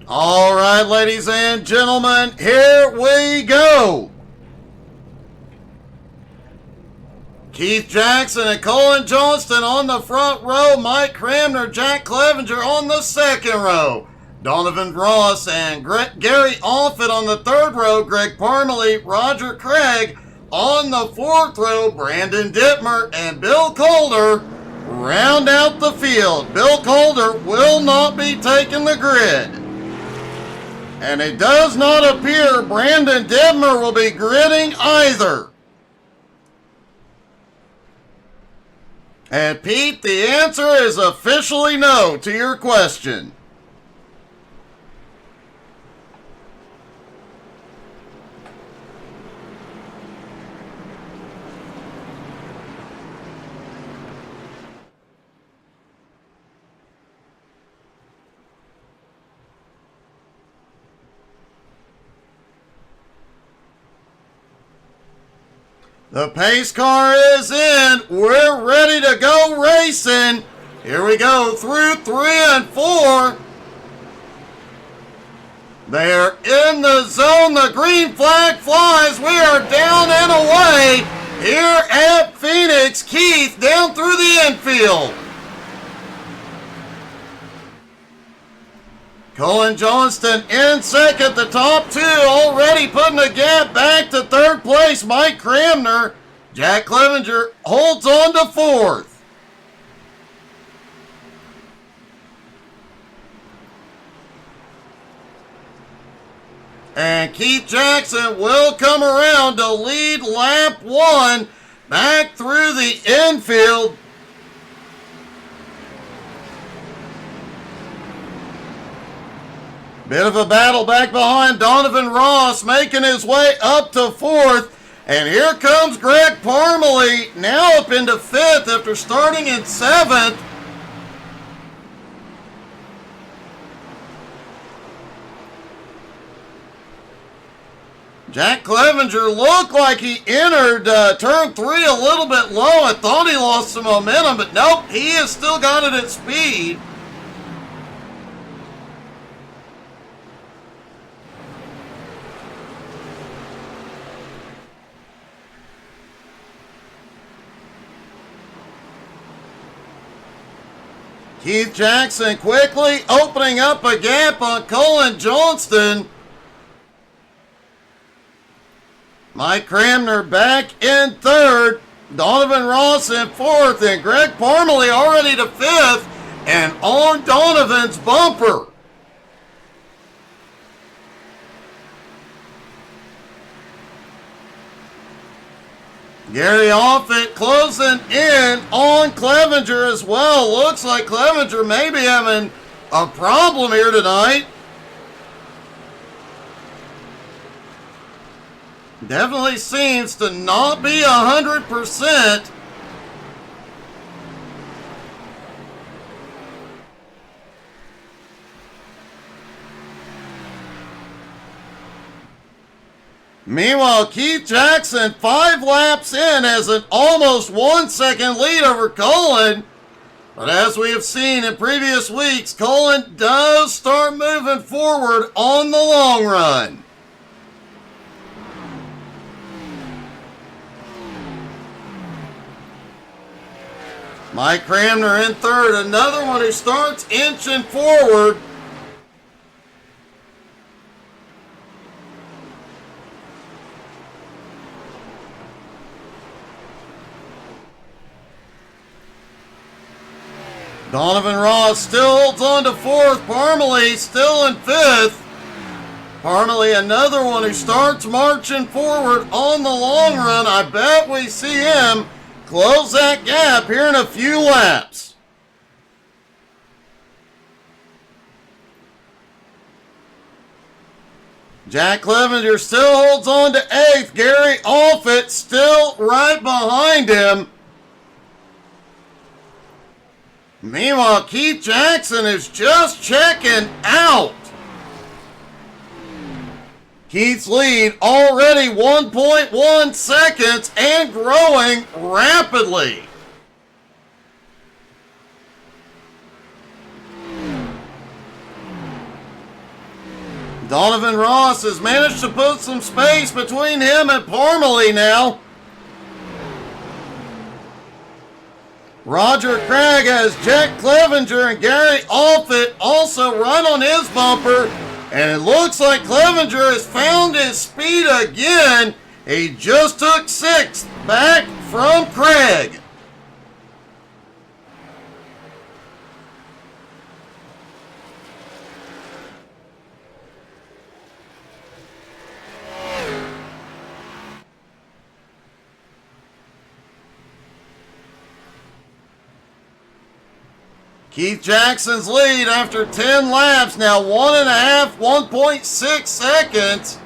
All right, ladies and gentlemen, here we go. Keith Jackson and Colin Johnston on the front row. Mike Cramner, Jack Clevenger on the second row. Donovan Ross and Gary Alford on the third row. Greg Parmalee, Roger Craig on the fourth row. Brandon Dittmer and Bill Calder round out the field. Bill Calder will not be taking the grid. And it does not appear Brandon Dittmer will be gridding either. And Pete, the answer is officially no to your question. The pace car is in. We're ready to go racing. Here we go through 3 and 4. They're in the zone. The green flag flies. We are down and away here at Phoenix. Keith down through the infield. Colin Johnston in second. The top two already putting a gap back to third place. Mike Cramner. Jack Clevenger holds on to fourth. And Keith Jackson will come around to lead lap 1 back through the infield. Bit of a battle back behind. Donovan Ross making his way up to fourth. And here comes Greg Parmalee, now up into fifth after starting in seventh. Jack Clevenger looked like he entered turn 3 a little bit low. I thought he lost some momentum, but nope, he has still got it at speed. Keith Jackson quickly opening up a gap on Colin Johnston. Mike Cramner back in third. Donovan Ross in fourth. And Greg Parmalee already to fifth. And on Donovan's bumper. Gary Offit closing in on Clevenger as well. Looks like Clevenger may be having a problem here tonight. Definitely seems to not be 100%. Meanwhile, Keith Jackson, 5 laps in, has an almost 1 second lead over Colin. But as we have seen in previous weeks, Colin does start moving forward on the long run. Mike Cramner in third, another one who starts inching forward. Donovan Ross still holds on to fourth. Parmalee still in fifth. Parmalee, another one who starts marching forward on the long run. I bet we see him close that gap here in a few laps. Jack Clevenger still holds on to eighth. Gary Alfit still right behind him. Meanwhile, Keith Jackson is just checking out. Keith's lead already 1.1 seconds and growing rapidly. Donovan Ross has managed to put some space between him and Parmalee now. Roger Craig has Jack Clevenger and Gary Alford also right on his bumper. And it looks like Clevenger has found his speed again. He just took 6th back from Craig. Keith Jackson's lead after 10 laps, now 1.6 seconds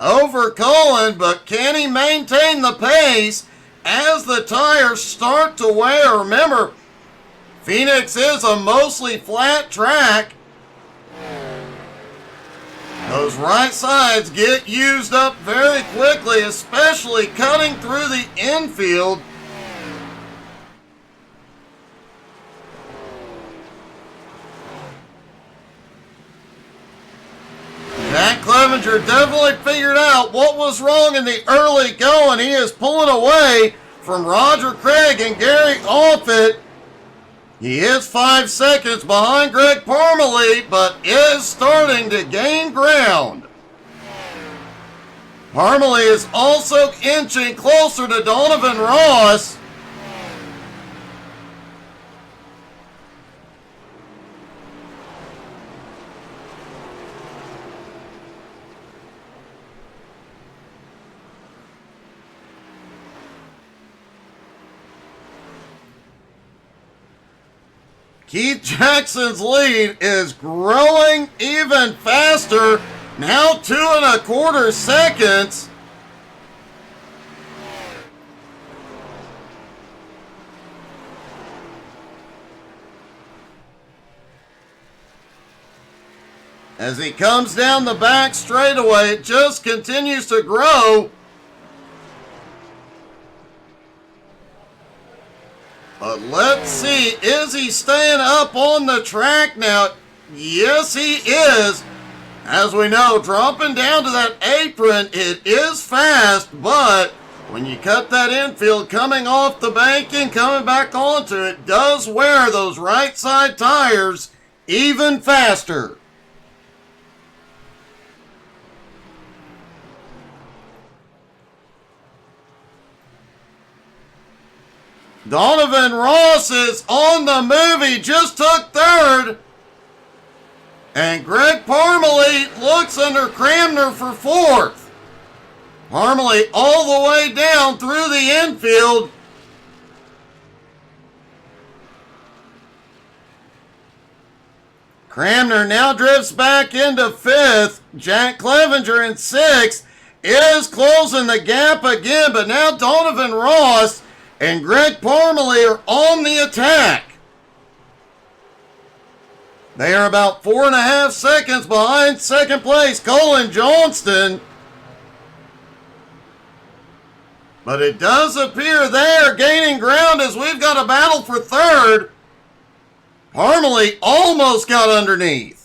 over Cullen, but can he maintain the pace as the tires start to wear? Remember, Phoenix is a mostly flat track. Those right sides get used up very quickly, especially cutting through the infield. Jack Clevenger definitely figured out what was wrong in the early going. He is pulling away from Roger Craig and Gary Alford. He is 5 seconds behind Greg Parmalee, but is starting to gain ground. Parmalee is also inching closer to Donovan Ross. Keith Jackson's lead is growing even faster, now 2.25 seconds. As he comes down the back straightaway, it just continues to grow. But let's see, is he staying up on the track now? Yes, he is. As we know, dropping down to that apron, it is fast, but when you cut that infield coming off the banking, coming back onto it, does wear those right side tires even faster. Donovan Ross is on the move. He just took 3rd. And Greg Parmalee looks under Cramner for 4th. Parmalee all the way down through the infield. Cramner now drifts back into 5th. Jack Clevenger in 6th is closing the gap again, but now Donovan Ross and Greg Parmalee are on the attack. They are about 4.5 seconds behind second place, Colin Johnston. But it does appear they are gaining ground as we've got a battle for 3rd. Parmalee almost got underneath.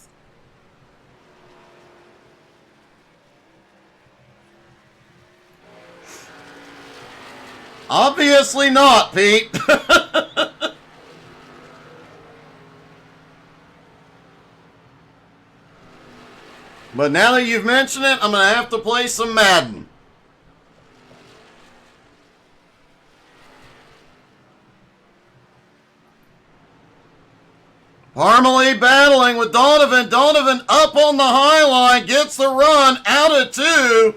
Obviously not, Pete. But now that you've mentioned it, I'm going to have to play some Madden. Parmalee battling with Donovan. Donovan up on the high line, gets the run out of 2.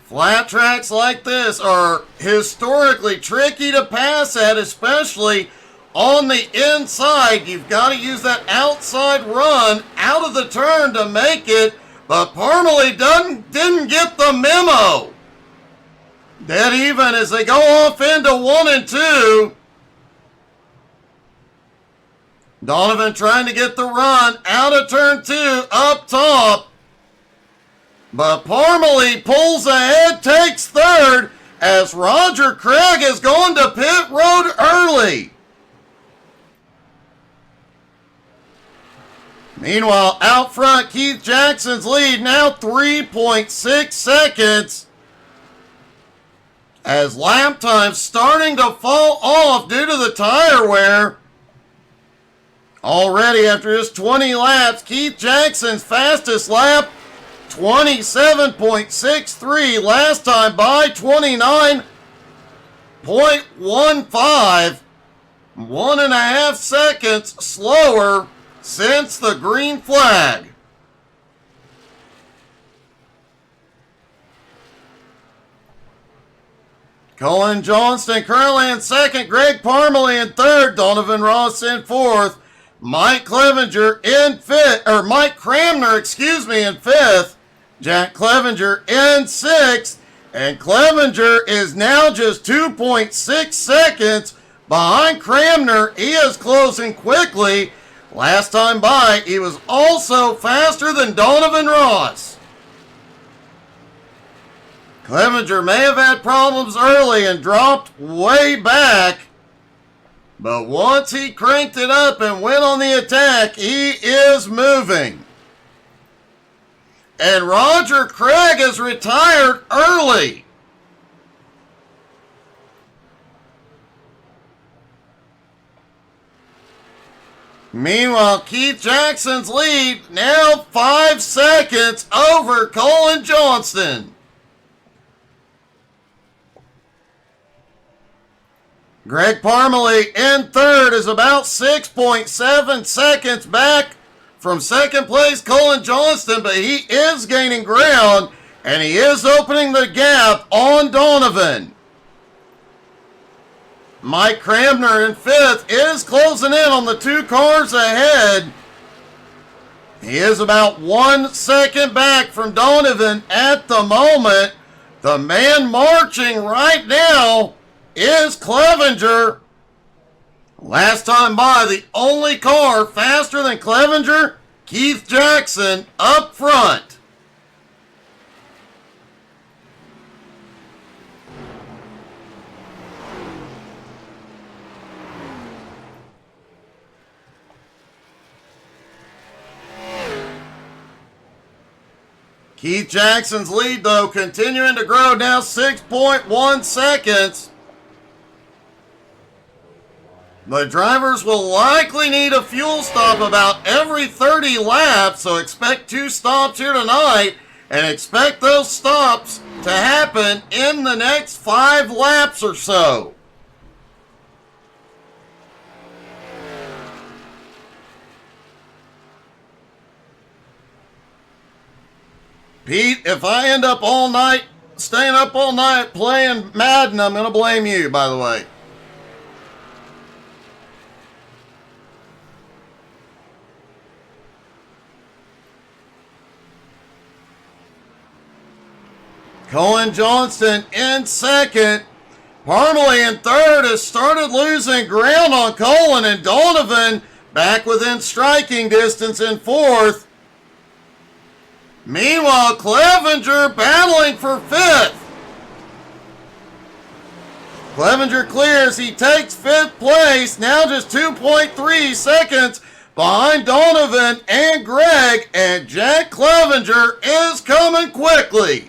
Flat tracks like this are historically tricky to pass at, especially on the inside. You've got to use that outside run out of the turn to make it, but Parmalee didn't get the memo. Dead even as they go off into 1 and 2. Donovan trying to get the run out of turn 2 up top. But Parmalee pulls ahead, takes 3rd, as Roger Craig has gone to pit road early. Meanwhile, out front, Keith Jackson's lead now 3.6 seconds. As lap time starting to fall off due to the tire wear. Already after just 20 laps, Keith Jackson's fastest lap, 27.63. Last time by 29.15. 1.5 seconds slower since the green flag. Colin Johnston currently in second, Greg Parmalee in third, Donovan Ross in fourth, Mike Clevenger in fifth, or Mike Cramner, in fifth, Jack Clevenger in sixth, and Clevenger is now just 2.6 seconds behind Cramner. He is closing quickly. Last time by, he was also faster than Donovan Ross. Clevenger may have had problems early and dropped way back, but once he cranked it up and went on the attack, he is moving. And Roger Craig is retired early. Meanwhile, Keith Jackson's lead now 5 seconds over Colin Johnston. Greg Parmalee in third is about 6.7 seconds back from second place Colin Johnston, but he is gaining ground and he is opening the gap on Donovan. Mike Cramner in fifth is closing in on the 2 cars ahead. He is about 1 second back from Donovan at the moment. The man marching right now is Clevenger. Last time by, the only car faster than Clevenger, Keith Jackson up front. Keith Jackson's lead, though, continuing to grow, now 6.1 seconds. The drivers will likely need a fuel stop about every 30 laps, so expect 2 stops here tonight, and expect those stops to happen in the next 5 laps or so. Pete, if I end up staying up all night playing Madden, I'm going to blame you, by the way. Colin Johnston in second. Parmalee in third has started losing ground on Colin, and Donovan back within striking distance in fourth. Meanwhile, Clevenger battling for fifth. Clevenger clears. He takes fifth place. Now just 2.3 seconds behind Donovan and Greg. And Jack Clevenger is coming quickly.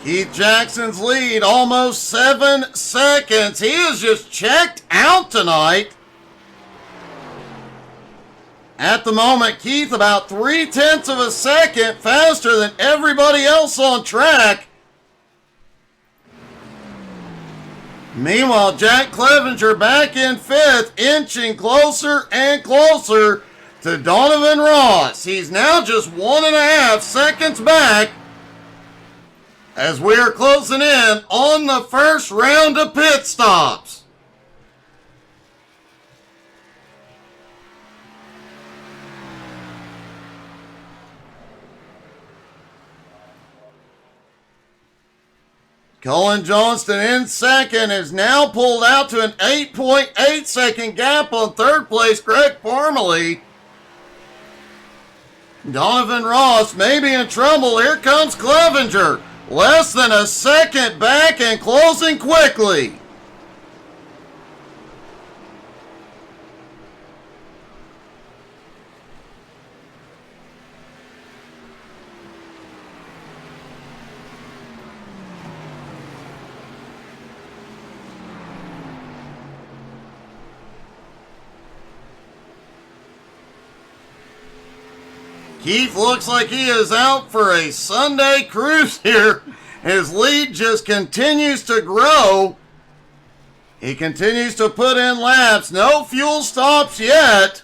Keith Jackson's lead, almost 7 seconds. He is just checked out tonight. At the moment, Keith about 0.3 of a second faster than everybody else on track. Meanwhile, Jack Clevenger back in fifth, inching closer and closer to Donovan Ross. He's now just 1.5 seconds back as we are closing in on the first round of pit stops. Colin Johnston in second is now pulled out to an 8.8 second gap on third place, Greg Parmalee. Donovan Ross may be in trouble. Here comes Clevenger. Less than a second back and closing quickly. Keith looks like he is out for a Sunday cruise here. His lead just continues to grow. He continues to put in laps. No fuel stops yet.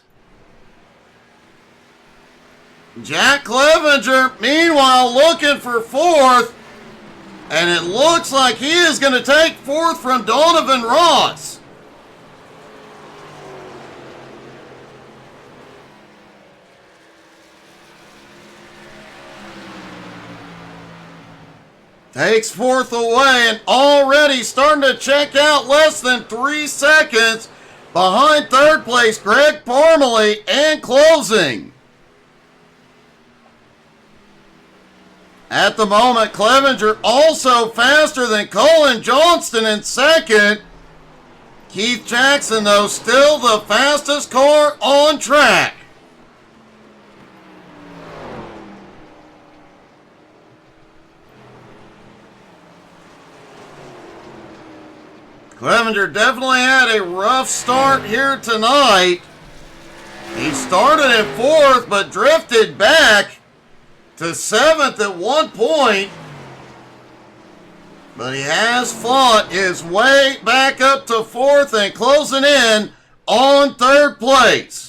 Jack Clevenger, meanwhile, looking for fourth. And it looks like he is going to take fourth from Donovan Ross. Takes fourth away and already starting to check out less than 3 seconds behind third place, Greg Parmalee, and closing. At the moment, Clevenger also faster than Colin Johnston in second. Keith Jackson, though, still the fastest car on track. Clevenger definitely had a rough start here tonight. He started in fourth but drifted back to seventh at one point. But he has fought his way back up to fourth and closing in on third place.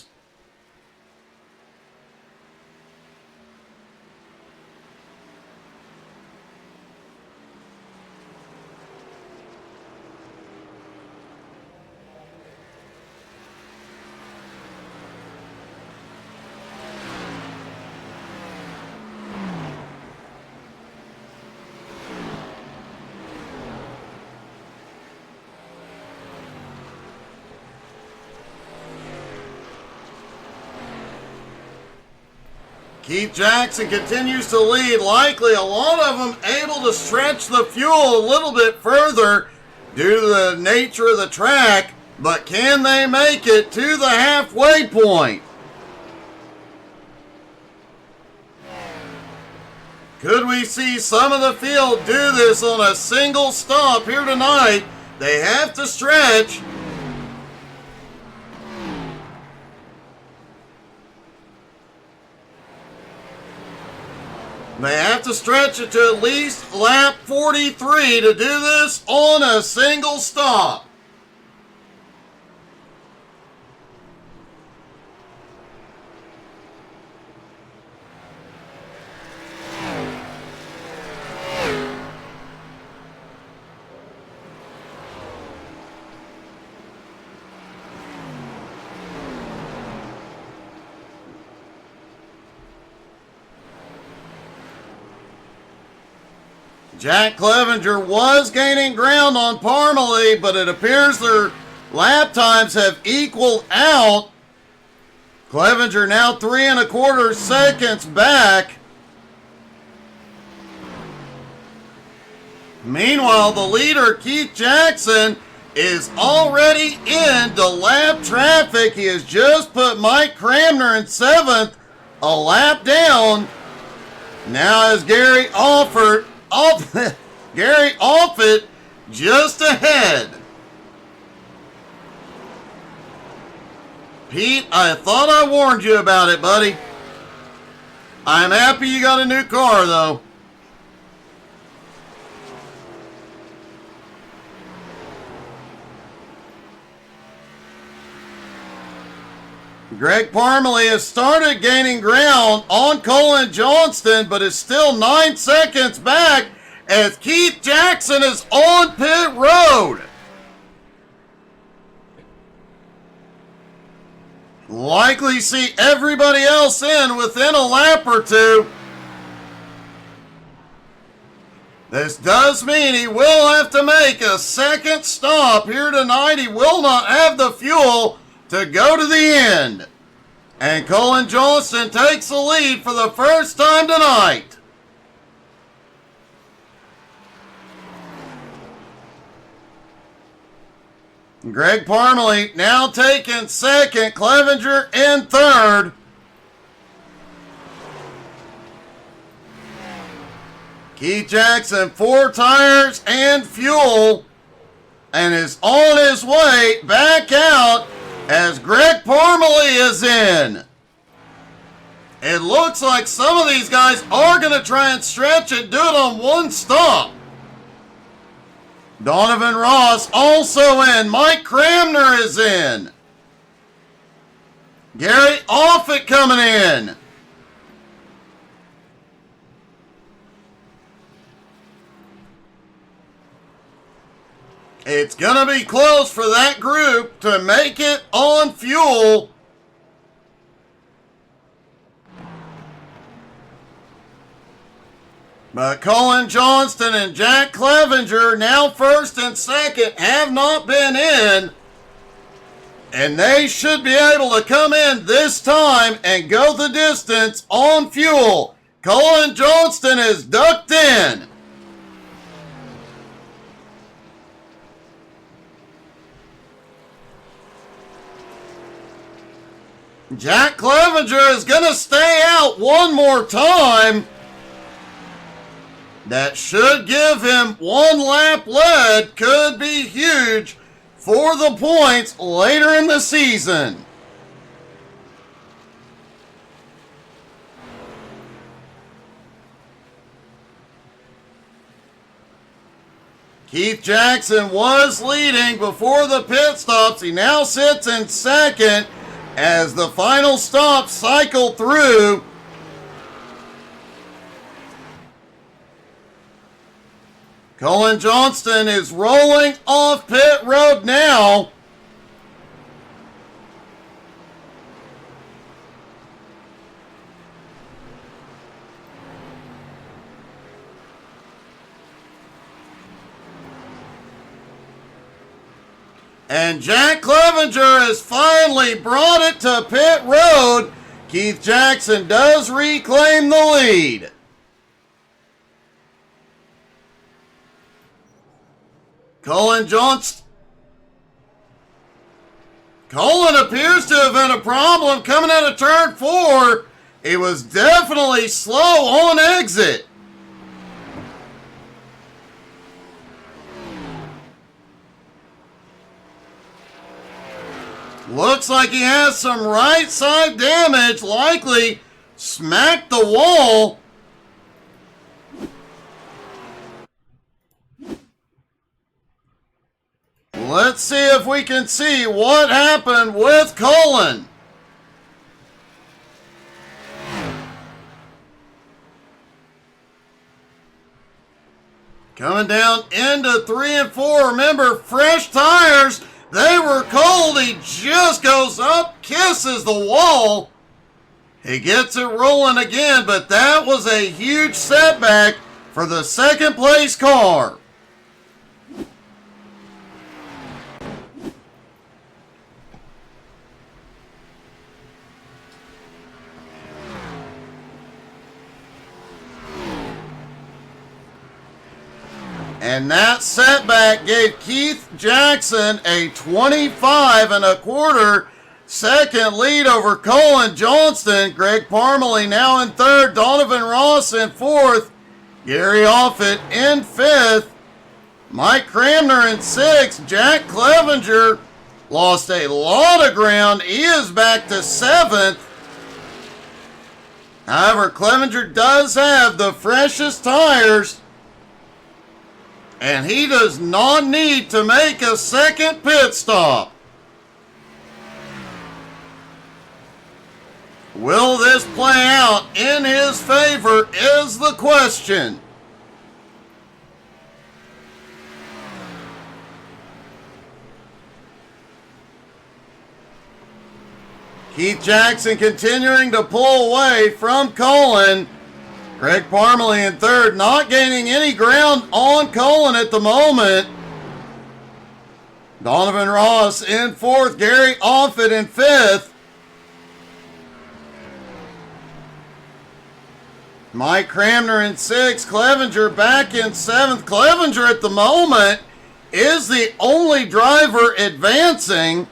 Keith Jackson continues to lead, likely a lot of them able to stretch the fuel a little bit further due to the nature of the track, but can they make it to the halfway point? Could we see some of the field do this on a single stop here tonight? They have to stretch. They have to stretch it to at least lap 43 to do this on a single stop. Jack Clevenger was gaining ground on Parmalee, but it appears their lap times have equaled out. Clevenger now 3 1/4 seconds back. Meanwhile, the leader, Keith Jackson, is already into lap traffic. He has just put Mike Cramner in 7th, a lap down. Now as Gary Offit just ahead. Pete, I thought I warned you about it, buddy. I'm happy you got a new car, though. Greg Parmalee has started gaining ground on Colin Johnston, but is still 9 seconds back as Keith Jackson is on pit road. Likely see everybody else in within a lap or two. This does mean he will have to make a second stop here tonight. He will not have the fuel to go to the end. And Colin Johnston takes the lead for the first time tonight. Greg Parmalee now taking second, Clevenger in third. Keith Jackson, 4 tires and fuel, and is on his way back out as Greg Parmalee is in. It looks like some of these guys are going to try and stretch and do it on one stop. Donovan Ross also in. Mike Cramner is in. Gary Offit coming in. It's going to be close for that group to make it on fuel. But Colin Johnston and Jack Clevenger, now first and second, have not been in. And they should be able to come in this time and go the distance on fuel. Colin Johnston is ducked in. Jack Clevenger is going to stay out one more time. That should give him 1 lap lead. Could be huge for the points later in the season. Keith Jackson was leading before the pit stops. He now sits in second as the final stops cycle through. Colin Johnston is rolling off pit road now. And Jack Clevenger has finally brought it to pit road. Keith Jackson does reclaim the lead. Colin appears to have had a problem coming out of turn 4. He was definitely slow on exit. Looks like he has some right side damage, likely smacked the wall. Let's see if we can see what happened with Colin. Coming down into 3 and 4. Remember, fresh tires. They were cold. He just goes up, kisses the wall. He gets it rolling again, but that was a huge setback for the second place car. And that setback gave Keith Jackson a 25 1/4 second lead over Colin Johnston. Greg Parmalee now in third. Donovan Ross in fourth. Gary Offit in fifth. Mike Cramner in sixth. Jack Clevenger lost a lot of ground. He is back to seventh. However, Clevenger does have the freshest tires, and he does not need to make a second pit stop. Will this play out in his favor is the question. Keith Jackson continuing to pull away from Colin. Greg Parmalee in third, not gaining any ground on Cullen at the moment. Donovan Ross in fourth, Gary Offutt in fifth. Mike Cramner in sixth, Clevenger back in seventh. Clevenger at the moment is the only driver advancing.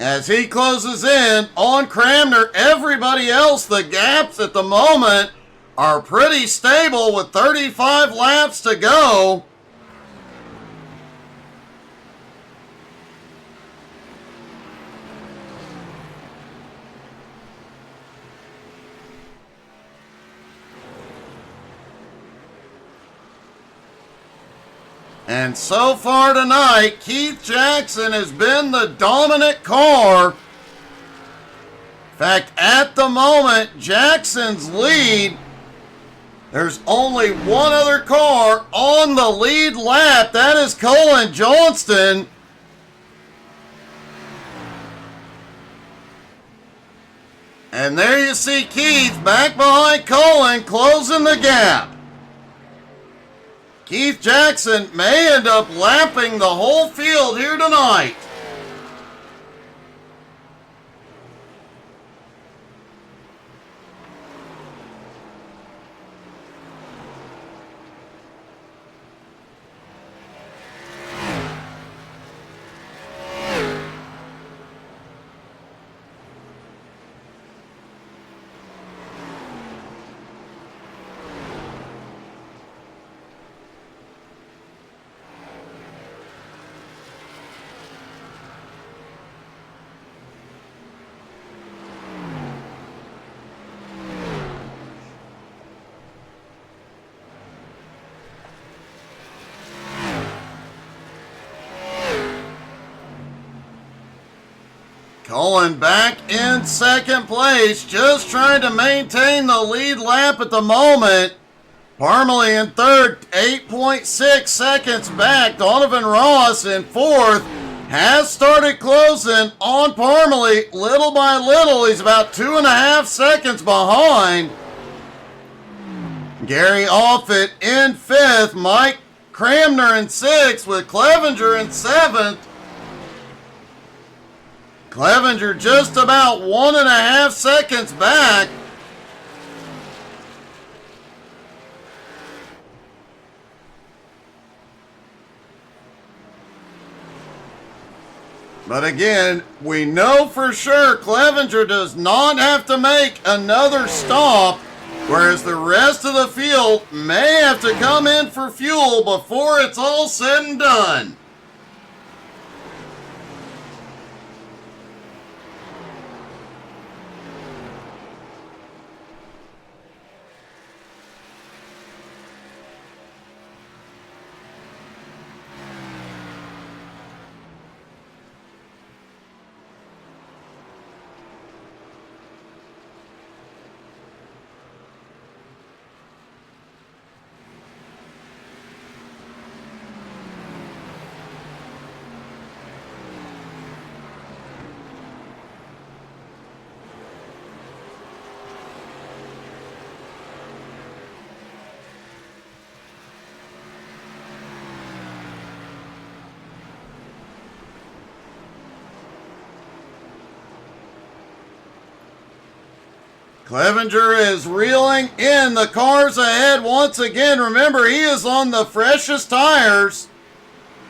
As he closes in on Cramner, everybody else, the gaps at the moment are pretty stable with 35 laps to go. And so far tonight, Keith Jackson has been the dominant car. In fact, at the moment, Jackson's lead, there's only one other car on the lead lap. That is Colin Johnston. And there you see Keith back behind Colin, closing the gap. Keith Jackson may end up lapping the whole field here tonight. Colin back in second place, just trying to maintain the lead lap at the moment. Parmalee in third, 8.6 seconds back. Donovan Ross in fourth, has started closing on Parmalee little by little. He's about 2.5 seconds behind. Gary Offutt in fifth, Mike Cramner in sixth, with Clevenger in seventh. Clevenger just about 1.5 seconds back. But again, we know for sure Clevenger does not have to make another stop, whereas the rest of the field may have to come in for fuel before it's all said and done. Clevenger is reeling in the cars ahead once again. Remember, he is on the freshest tires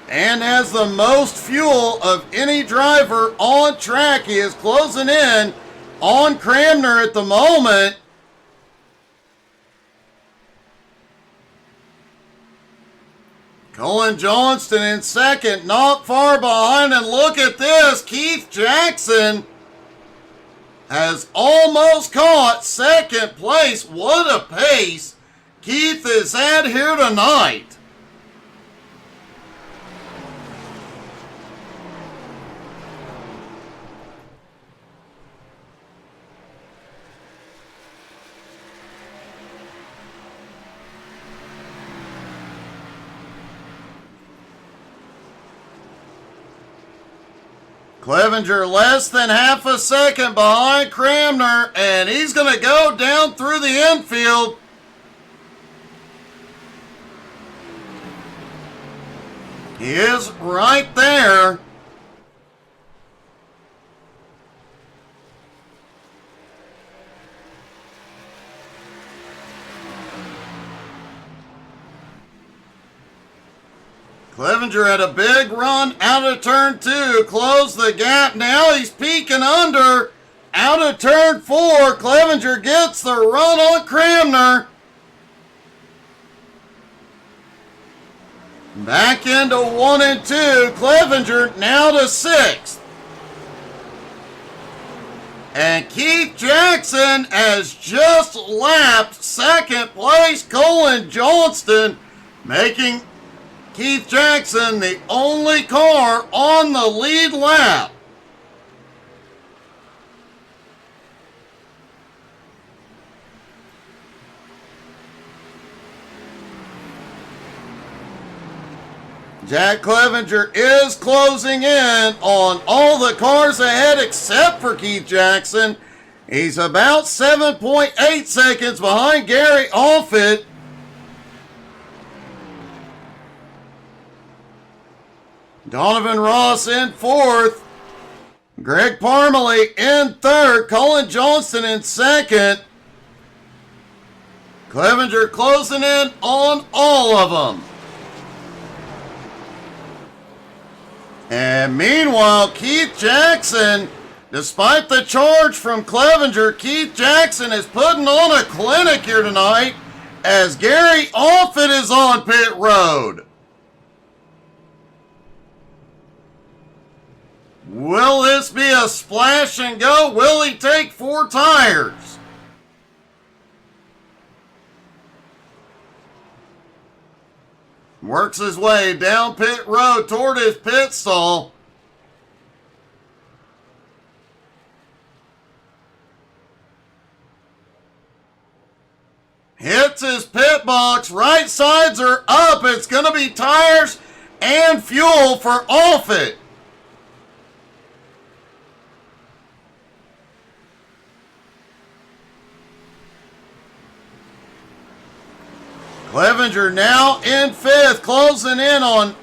and has the most fuel of any driver on track. He is closing in on Cramner at the moment. Colin Johnston in second, not far behind. And look at this, Keith Jackson has almost caught second place. What a pace Keith has had here tonight. Clevenger less than half a second behind Cramner, and he's going to go down through the infield. He is right there. Clevenger had a big run out of turn 2, closed the gap. Now he's peeking under. Out of turn 4, Clevenger gets the run on Cramner. Back into 1 and 2. Clevenger now to 6th. And Keith Jackson has just lapped second place Colin Johnston, making Keith Jackson the only car on the lead lap. Jack Clevenger is closing in on all the cars ahead except for Keith Jackson. He's about 7.8 seconds behind Gary Offit. Donovan Ross in 4th. Greg Parmalee in 3rd. Colin Johnston in 2nd. Clevenger closing in on all of them. And meanwhile, Keith Jackson, despite the charge from Clevenger, Keith Jackson is putting on a clinic here tonight as Gary Offit is on pit road. Will this be a splash and go? Will he take 4 tires? Works his way down pit road toward his pit stall. Hits his pit box. Right sides are up. It's going to be tires and fuel for Offit. Clevenger now in 5th, closing in on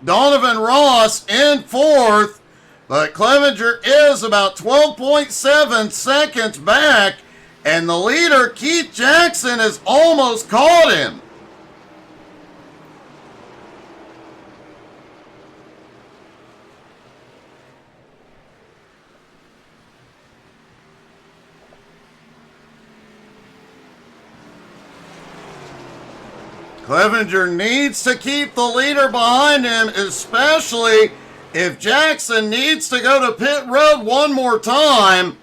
Donovan Ross in 4th. But Clevenger is about 12.7 seconds back, and the leader, Keith Jackson, has almost caught him. Clevenger needs to keep the leader behind him, especially if Jackson needs to go to pit road one more time.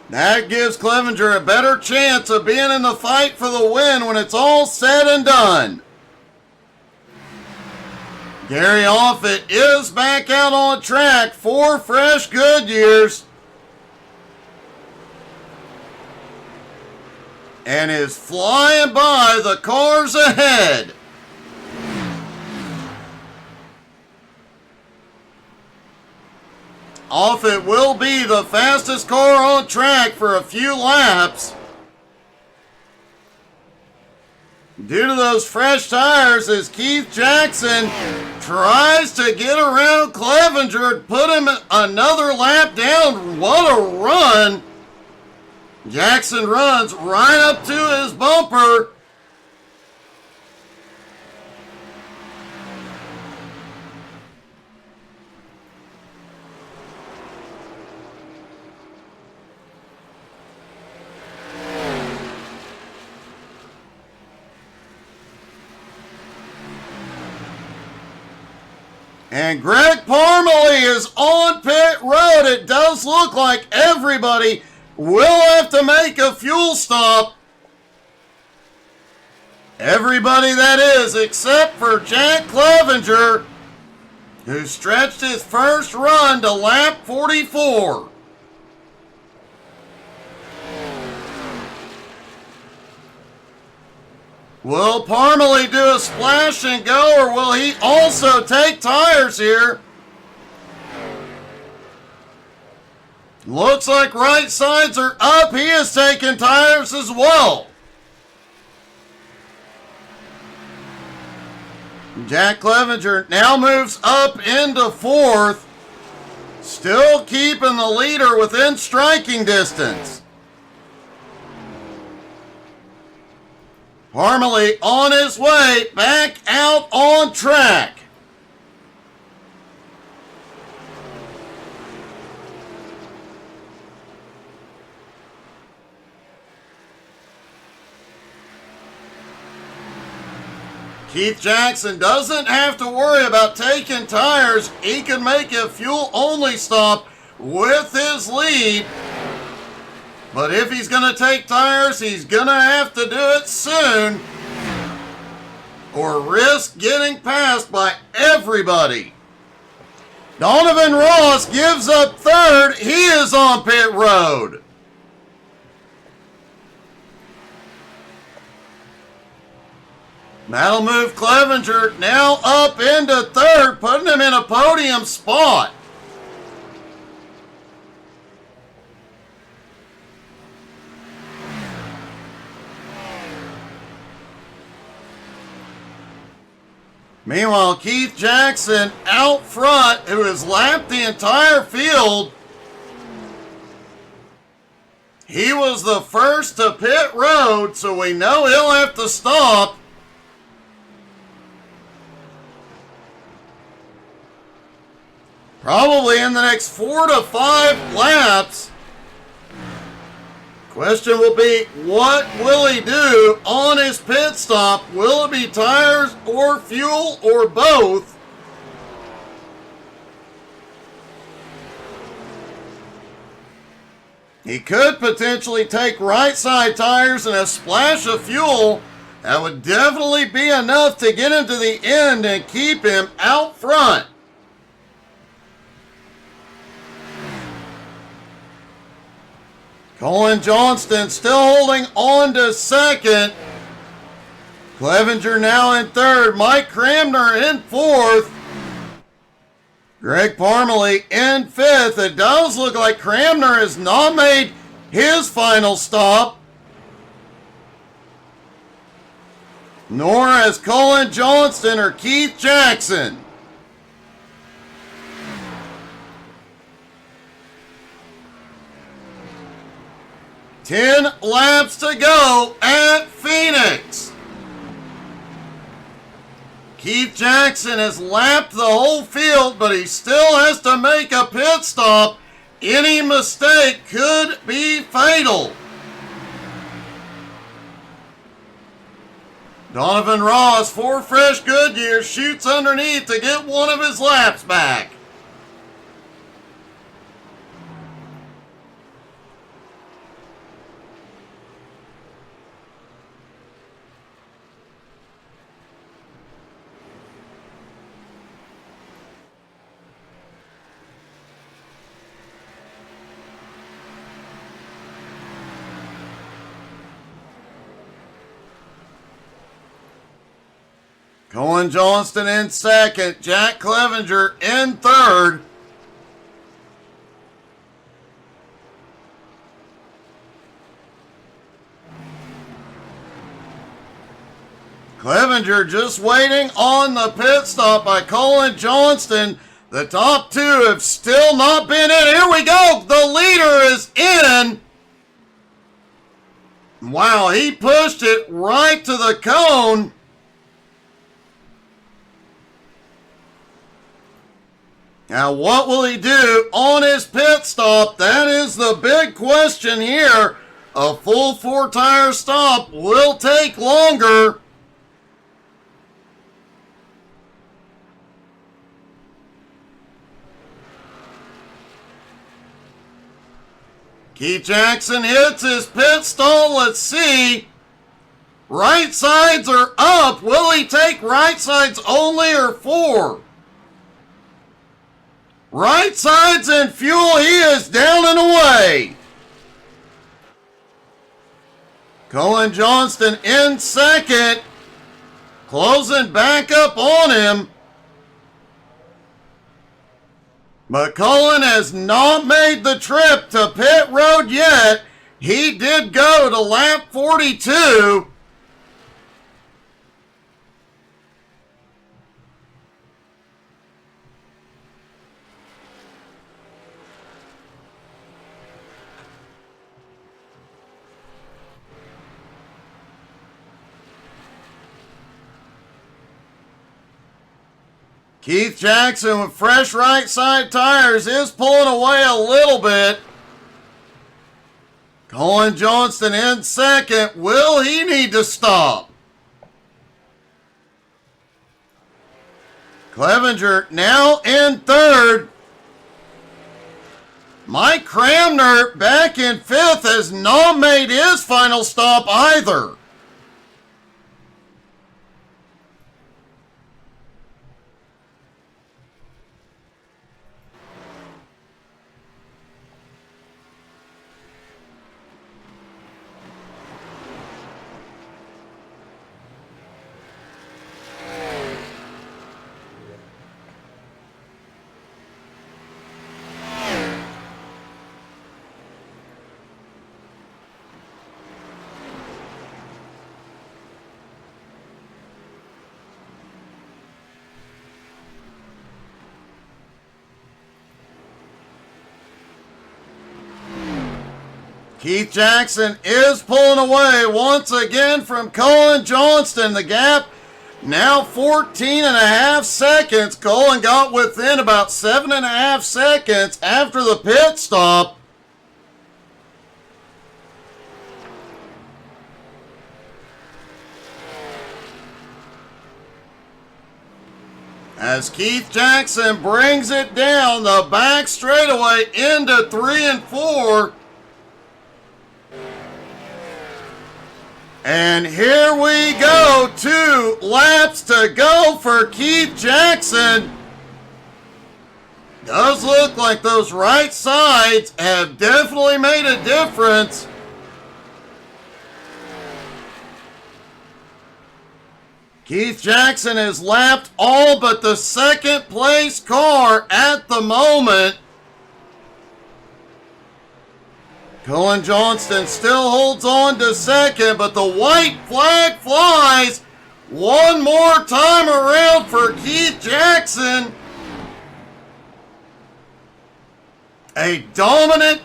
That gives Clevenger a better chance of being in the fight for the win when it's all said and done. Gary Offit is back out on track, 4 fresh Goodyears, and is flying by the cars ahead. Offit will be the fastest car on track for a few laps. Due to those fresh tires, as Keith Jackson tries to get around Clevenger and put him another lap down. What a run! Jackson runs right up to his bumper. And Greg Parmalee is on pit road. It does look like everybody will have to make a fuel stop. Everybody, that is, except for Jack Clevenger, who stretched his first run to lap 44. Will Parmalee do a splash and go, or will he also take tires here? Looks like right sides are up. He is taking tires as well. Jack Clevenger now moves up into fourth, still keeping the leader within striking distance. Parmalee on his way back out on track. Keith Jackson doesn't have to worry about taking tires. He can make a fuel-only stop with his lead. But if he's going to take tires, he's going to have to do it soon, or risk getting passed by everybody. Donovan Ross gives up third. He is on pit road. That'll move Clevenger now up into third, putting him in a podium spot. Meanwhile, Keith Jackson out front, who has lapped the entire field. He was the first to pit road, so we know he'll have to stop. Probably in the next 4 to 5 laps. Question will be, what will he do on his pit stop? Will it be tires or fuel or both? He could potentially take right side tires and a splash of fuel. That would definitely be enough to get him to the end and keep him out front. Colin Johnston still holding on to second. Clevenger now in third. Mike Cramner in fourth. Greg Parmalee in fifth. It does look like Cramner has not made his final stop, nor has Colin Johnston or Keith Jackson. Ten laps to go at Phoenix. Keith Jackson has lapped the whole field, but he still has to make a pit stop. Any mistake could be fatal. Donovan Ross, 4 fresh Goodyears, shoots underneath to get one of his laps back. Colin Johnston in second. Jack Clevenger in third. Clevenger just waiting on the pit stop by Colin Johnston. The top two have still not been in. Here we go. The leader is in. Wow, he pushed it right to the cone. Now, what will he do on his pit stop? That is the big question here. A full 4-tire stop will take longer. Keith Jackson hits his pit stall. Let's see. Right sides are up. Will he take right sides only or 4? Right sides and fuel, he is down and away. Colin Johnston in second. closing back up on him. But Cullen has not made the trip to pit road yet. He did go to lap 42. Keith Jackson with fresh right side tires is pulling away a little bit. Colin Johnston in second. Will he need to stop? Clevenger now in third. Mike Cramner back in fifth has not made his final stop either. Keith Jackson is pulling away once again from Colin Johnston. The gap now 14 and a half seconds. Colin got within about 7.5 seconds after the pit stop. As Keith Jackson brings it down the back straightaway into 3 and 4. And here we go, 2 laps to go for Keith Jackson. Does look like those right sides have definitely made a difference. Keith Jackson has lapped all but the second place car at the moment. Colin Johnston still holds on to second, but the white flag flies one more time around for Keith Jackson. A dominant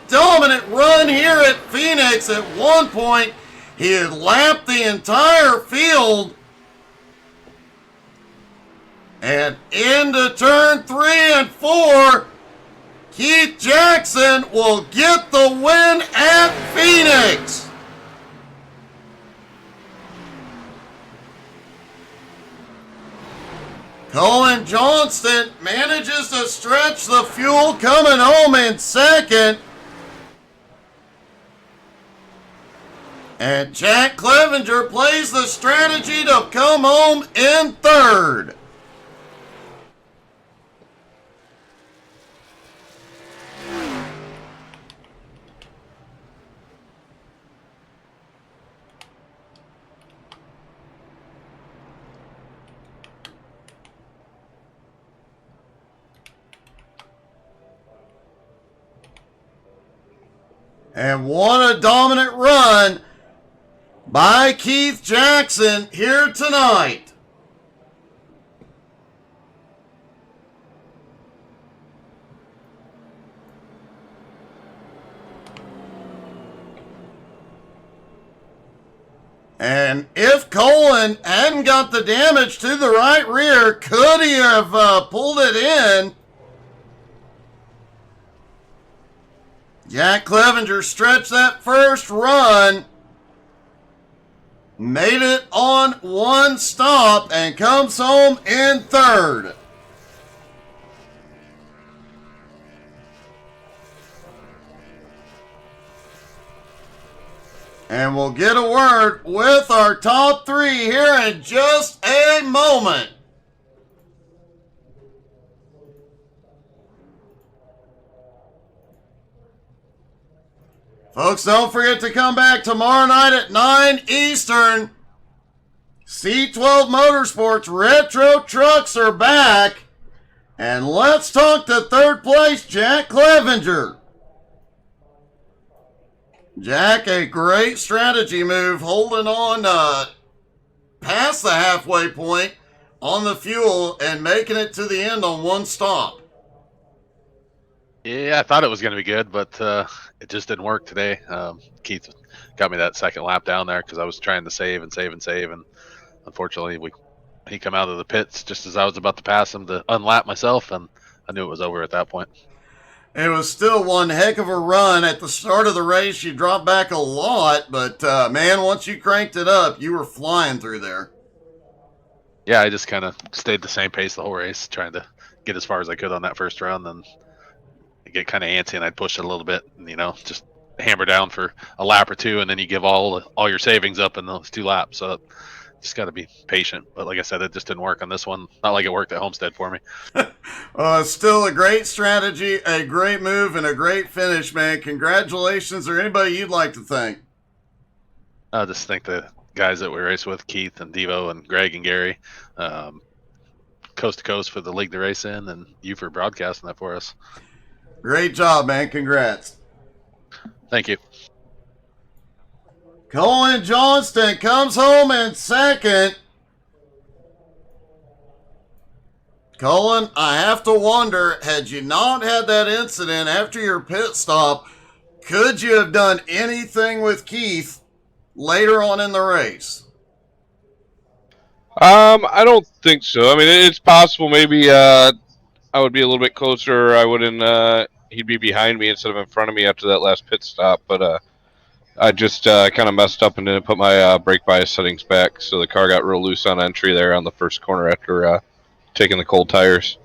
run here at Phoenix. At one point, he had lapped the entire field. And into turn 3 and 4, Keith Jackson will get the win at Phoenix. Colin Johnston manages to stretch the fuel, coming home in second. And Jack Clevenger plays the strategy to come home in third. And what a dominant run by Keith Jackson here tonight. And if Colin hadn't got the damage to the right rear, could he have pulled it in? Jack Clevenger stretched that first run, made it on one stop, and comes home in third. And we'll get a word with our top 3 here in just a moment. Folks, don't forget to come back tomorrow night at 9 Eastern. C12 Motorsports Retro Trucks are back. And let's talk to third place, Jack Clevenger. Jack, a great strategy move, holding on past the halfway point on the fuel and making it to the end on one stop. Yeah, I thought it was going to be good, but it just didn't work today. Keith got me that second lap down there because I was trying to save, and unfortunately he come out of the pits just as I was about to pass him to unlap myself, and I knew it was over at that point. It was still one heck of a run. At the start of the race, you dropped back a lot, but man, once you cranked it up, you were flying through there. Yeah, I just kind of stayed the same pace the whole race, trying to get as far as I could on that first run, and I get kind of antsy, and I'd push it a little bit, and just hammer down for a lap or two, and then you give all your savings up in those 2 laps. So just got to be patient. But like I said, it just didn't work on this one. Not like it worked at Homestead for me. Still a great strategy, a great move, and a great finish, man. Congratulations. Or anybody you'd like to thank? I just thank the guys that we race with, Keith and Devo and Greg and Gary, coast to coast for the league to race in, and you for broadcasting that for us. Great job, man. Congrats. Thank you. Colin Johnston comes home in second. Colin, I have to wonder, had you not had that incident after your pit stop, could you have done anything with Keith later on in the race? I don't think so. I mean, it's possible maybe I would be a little bit closer. I wouldn't. He'd be behind me instead of in front of me after that last pit stop. But I just kind of messed up and didn't put my brake bias settings back, so the car got real loose on entry there on the first corner after taking the cold tires.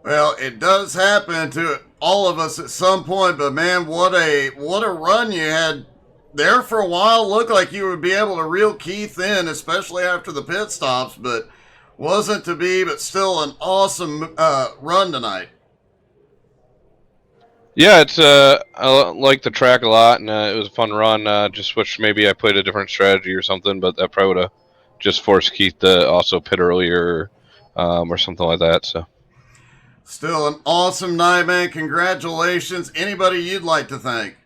Well, it does happen to all of us at some point, but man, what a run you had there for a while. Looked like you would be able to reel Keith in, especially after the pit stops, but wasn't to be. But still, an awesome run tonight. Yeah, it's I like the track a lot, and it was a fun run. Just wish maybe I played a different strategy or something, but that probably would have just forced Keith to also pit earlier or something like that. So, still an awesome night, man. Congratulations. Anybody you'd like to thank?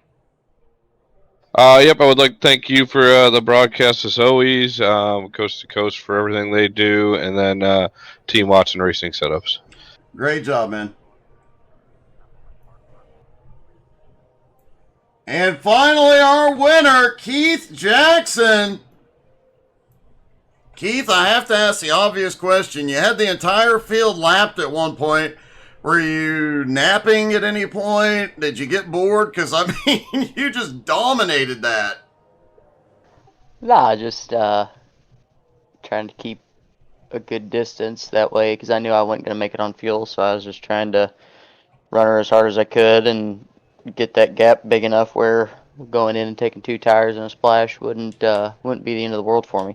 Yep, I would like to thank you for the broadcast as always, Coast to Coast for everything they do, and then Team Watson Racing Setups. Great job, man. And finally, our winner, Keith Jackson. Keith, I have to ask the obvious question. You had the entire field lapped at one point. Were you napping at any point? Did you get bored? Because, I mean, you just dominated that. Nah, just trying to keep a good distance that way because I knew I wasn't going to make it on fuel, so I was just trying to run her as hard as I could and get that gap big enough where going in and taking 2 tires and a splash wouldn't be the end of the world for me.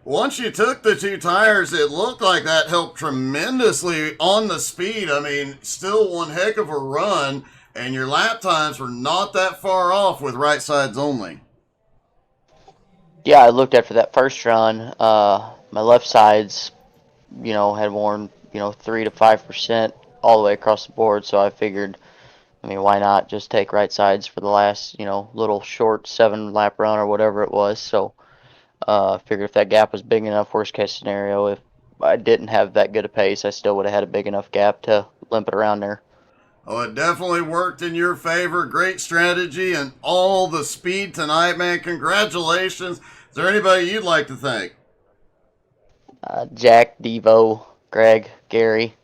Once you took the 2 tires, it looked like that helped tremendously on the speed. I mean, still one heck of a run, and your lap times were not that far off with right sides only. Yeah, I looked after that first run. My left sides, had worn, 3 to 5% all the way across the board, so I figured, why not just take right sides for the last, little short 7-lap run or whatever it was. So figured if that gap was big enough, worst case scenario, if I didn't have that good a pace, I still would have had a big enough gap to limp it around there. Oh, it definitely worked in your favor. Great strategy and all the speed tonight, man. Congratulations. Is there anybody you'd like to thank? Jack, Devo, Greg, Gary,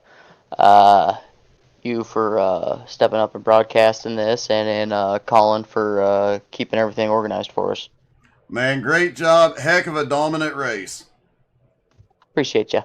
you for stepping up and broadcasting this, and then Colin for keeping everything organized for us. Man, great job. Heck of a dominant race. Appreciate you.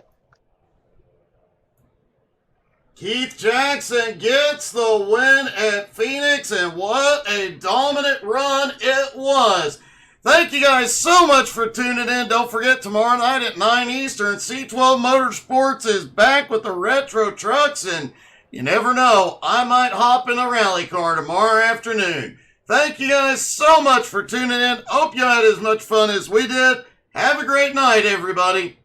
Keith Jackson gets the win at Phoenix, and what a dominant run it was. Thank you guys so much for tuning in. Don't forget, tomorrow night at 9 Eastern, C12 Motorsports is back with the retro trucks, and you never know, I might hop in a rally car tomorrow afternoon. Thank you guys so much for tuning in. Hope you had as much fun as we did. Have a great night, everybody.